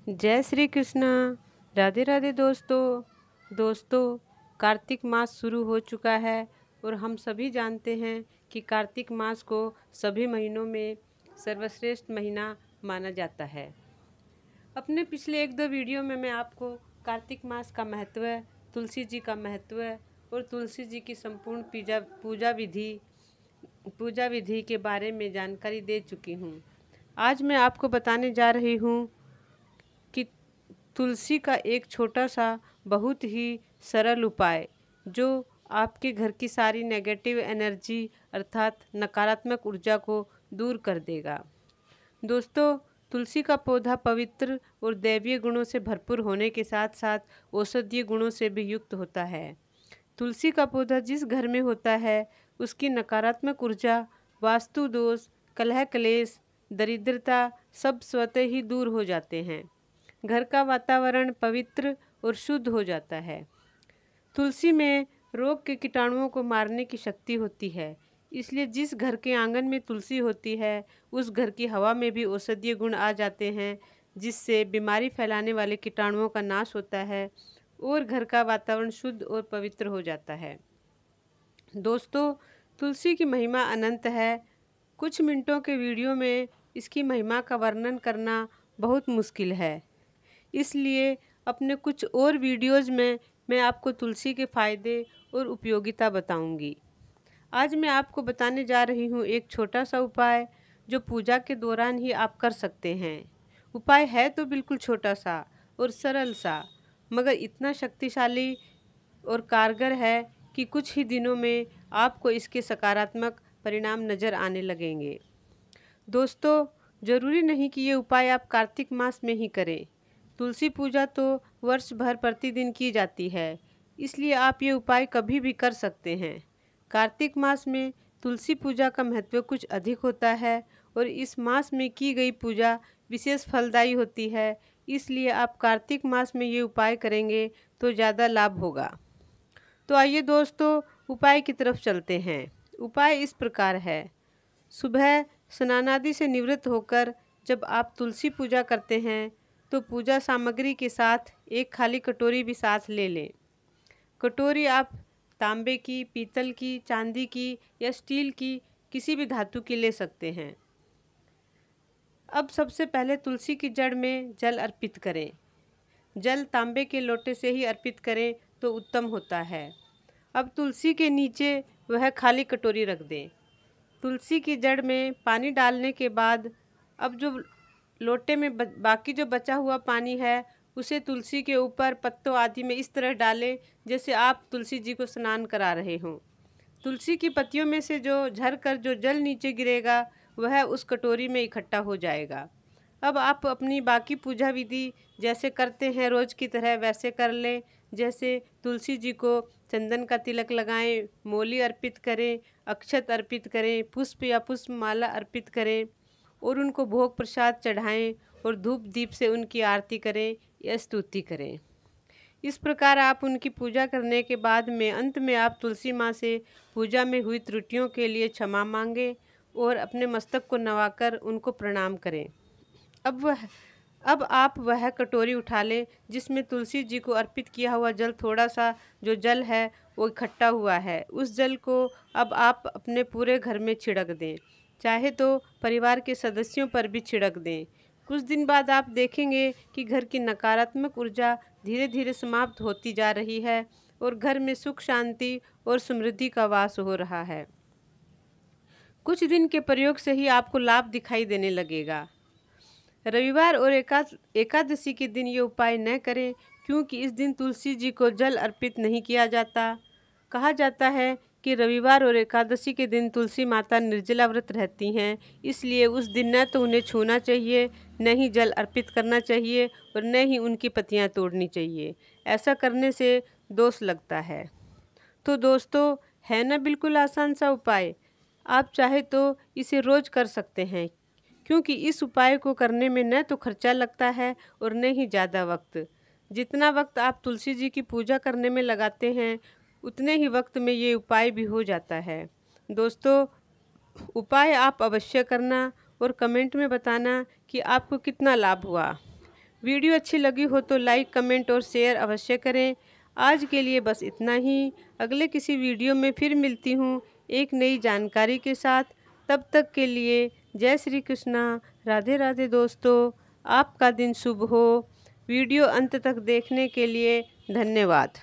जय श्री कृष्णा। राधे राधे दोस्तों कार्तिक मास शुरू हो चुका है और हम सभी जानते हैं कि कार्तिक मास को सभी महीनों में सर्वश्रेष्ठ महीना माना जाता है। अपने पिछले एक दो वीडियो में मैं आपको कार्तिक मास का महत्व, तुलसी जी का महत्व और तुलसी जी की संपूर्ण पूजा विधि के बारे में जानकारी दे चुकी हूँ। आज मैं आपको बताने जा रही हूँ कि तुलसी का एक छोटा सा बहुत ही सरल उपाय जो आपके घर की सारी नेगेटिव एनर्जी अर्थात नकारात्मक ऊर्जा को दूर कर देगा। दोस्तों, तुलसी का पौधा पवित्र और दैवीय गुणों से भरपूर होने के साथ साथ औषधीय गुणों से भी युक्त होता है। तुलसी का पौधा जिस घर में होता है उसकी नकारात्मक ऊर्जा, वास्तु दोष, कलह क्लेश, दरिद्रता सब स्वतः ही दूर हो जाते हैं। घर का वातावरण पवित्र और शुद्ध हो जाता है। तुलसी में रोग के कीटाणुओं को मारने की शक्ति होती है, इसलिए जिस घर के आंगन में तुलसी होती है उस घर की हवा में भी औषधीय गुण आ जाते हैं, जिससे बीमारी फैलाने वाले कीटाणुओं का नाश होता है और घर का वातावरण शुद्ध और पवित्र हो जाता है। दोस्तों, तुलसी की महिमा अनंत है। कुछ मिनटों के वीडियो में इसकी महिमा का वर्णन करना बहुत मुश्किल है, इसलिए अपने कुछ और वीडियोज़ में मैं आपको तुलसी के फ़ायदे और उपयोगिता बताऊंगी। आज मैं आपको बताने जा रही हूँ एक छोटा सा उपाय जो पूजा के दौरान ही आप कर सकते हैं। उपाय है तो बिल्कुल छोटा सा और सरल सा, मगर इतना शक्तिशाली और कारगर है कि कुछ ही दिनों में आपको इसके सकारात्मक परिणाम नज़र आने लगेंगे। दोस्तों, ज़रूरी नहीं कि ये उपाय आप कार्तिक मास में ही करें। तुलसी पूजा तो वर्ष भर प्रतिदिन की जाती है, इसलिए आप ये उपाय कभी भी कर सकते हैं। कार्तिक मास में तुलसी पूजा का महत्व कुछ अधिक होता है और इस मास में की गई पूजा विशेष फलदायी होती है, इसलिए आप कार्तिक मास में ये उपाय करेंगे तो ज़्यादा लाभ होगा। तो आइए दोस्तों, उपाय की तरफ चलते हैं। उपाय इस प्रकार है। सुबह स्नानादि से निवृत्त होकर जब आप तुलसी पूजा करते हैं तो पूजा सामग्री के साथ एक खाली कटोरी भी साथ ले लें। कटोरी आप तांबे की, पीतल की, चांदी की या स्टील की किसी भी धातु की ले सकते हैं। अब सबसे पहले तुलसी की जड़ में जल अर्पित करें। जल तांबे के लोटे से ही अर्पित करें तो उत्तम होता है। अब तुलसी के नीचे वह खाली कटोरी रख दें। तुलसी की जड़ में पानी डालने के बाद अब जो लोटे में बाकी जो बचा हुआ पानी है उसे तुलसी के ऊपर पत्तों आदि में इस तरह डालें जैसे आप तुलसी जी को स्नान करा रहे हों। तुलसी की पत्तियों में से जो झरकर जो जल नीचे गिरेगा वह उस कटोरी में इकट्ठा हो जाएगा। अब आप अपनी बाकी पूजा विधि जैसे करते हैं रोज़ की तरह वैसे कर लें। जैसे तुलसी जी को चंदन का तिलक लगाएं, मौली अर्पित करें, अक्षत अर्पित करें, पुष्प या पुष्प माला अर्पित करें और उनको भोग प्रसाद चढ़ाएं और धूप दीप से उनकी आरती करें या स्तुति करें। इस प्रकार आप उनकी पूजा करने के बाद में अंत में आप तुलसी माँ से पूजा में हुई त्रुटियों के लिए क्षमा मांगें और अपने मस्तक को नवाकर उनको प्रणाम करें। अब आप वह कटोरी उठा लें जिसमें तुलसी जी को अर्पित किया हुआ जल, थोड़ा सा जो जल है वो इकट्ठा हुआ है, उस जल को अब आप अपने पूरे घर में छिड़क दें, चाहे तो परिवार के सदस्यों पर भी छिड़क दें। कुछ दिन बाद आप देखेंगे कि घर की नकारात्मक ऊर्जा धीरे धीरे समाप्त होती जा रही है और घर में सुख, शांति और समृद्धि का वास हो रहा है। कुछ दिन के प्रयोग से ही आपको लाभ दिखाई देने लगेगा। रविवार और एकादशी के दिन ये उपाय न करें, क्योंकि इस दिन तुलसी जी को जल अर्पित नहीं किया जाता। कहा जाता है कि रविवार और एकादशी के दिन तुलसी माता निर्जला व्रत रहती हैं, इसलिए उस दिन न तो उन्हें छूना चाहिए, न ही जल अर्पित करना चाहिए और न ही उनकी पत्तियां तोड़नी चाहिए। ऐसा करने से दोष लगता है। तो दोस्तों, है ना बिल्कुल आसान सा उपाय। आप चाहे तो इसे रोज़ कर सकते हैं, क्योंकि इस उपाय को करने में न तो खर्चा लगता है और न ही ज़्यादा वक्त। जितना वक्त आप तुलसी जी की पूजा करने में लगाते हैं उतने ही वक्त में ये उपाय भी हो जाता है। दोस्तों, उपाय आप अवश्य करना और कमेंट में बताना कि आपको कितना लाभ हुआ। वीडियो अच्छी लगी हो तो लाइक, कमेंट और शेयर अवश्य करें। आज के लिए बस इतना ही। अगले किसी वीडियो में फिर मिलती हूँ एक नई जानकारी के साथ। तब तक के लिए जय श्री कृष्णा, राधे राधे दोस्तों। आपका दिन शुभ हो। वीडियो अंत तक देखने के लिए धन्यवाद।